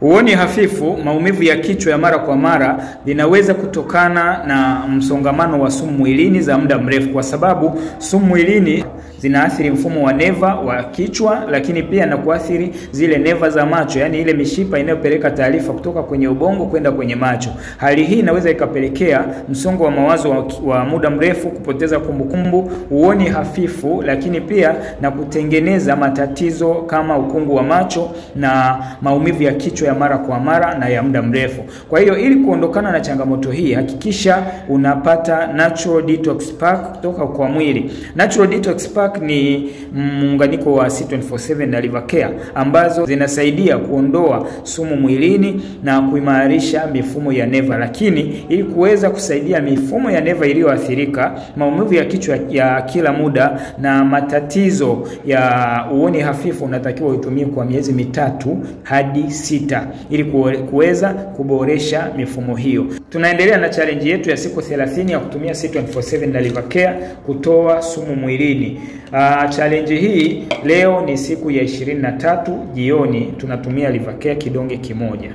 Uoni hafifu, maumivu ya kichwa ya mara kwa mara linaweza kutokana na msongamano wa sumu mwilini za muda mrefu, kwa sababu sumu mwilini zinaathiri mfumo wa neva wa kichwa, lakini pia na kuathiri zile neva za macho, yani ile mishipa inayopeleka taarifa kutoka kwenye ubongo kwenda kwenye macho. Hali hii inaweza ikapelekea msongo wa mawazo wa muda mrefu, kupoteza kumbukumbu, uoni hafifu, lakini pia na kutengeneza matatizo kama ukungu wa macho na maumivu ya kichwa ya mara kwa mara na ya muda mrefu. Kwa hiyo ili kuondokana na changamoto hii, hakikisha unapata Natural Detox Pack kutoka kwa mwili. Natural Detox Pack ni muunganiko wa C24/7 na Liver Care ambazo zinasaidia kuondoa sumu mwilini na kuimarisha mifumo ya neva. Lakini ili kuweza kusaidia mifumo ya neva iliyoathirika, maumivu ya kichwa ya kila muda na matatizo ya uoni hafifu, unatakiwa uitumie kwa miezi 3 hadi 6 ili kuweza kuboresha mifumo hiyo. Tunaendelea na challenge yetu ya siku 30 ya kutumia C24/7 na Liver Care kutoa sumu mwilini. Challenge hii leo ni siku ya 23 jioni, tunatumia Liver Care kidonge kimoja.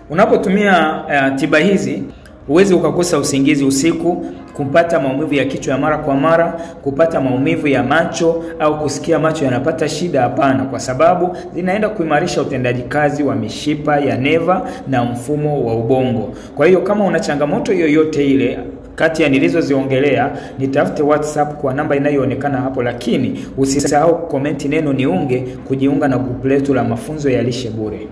Unapotumia tiba hizi huwezi ukakosa usingizi usiku, kupata maumivu ya kichwa ya mara kwa mara, kupata maumivu ya macho au kusikia macho yanapata shida. Hapana, kwa sababu zinaenda kuimarisha utendaji kazi wa mishipa ya neva na mfumo wa ubongo. Kwa hiyo kama una changamoto yoyote ile kati ya nilizoziongelea, nitafute WhatsApp kwa namba inayoonekana hapo, lakini usisahau comment neno niunge kujiunga na grupu letu la mafunzo ya lishe bure.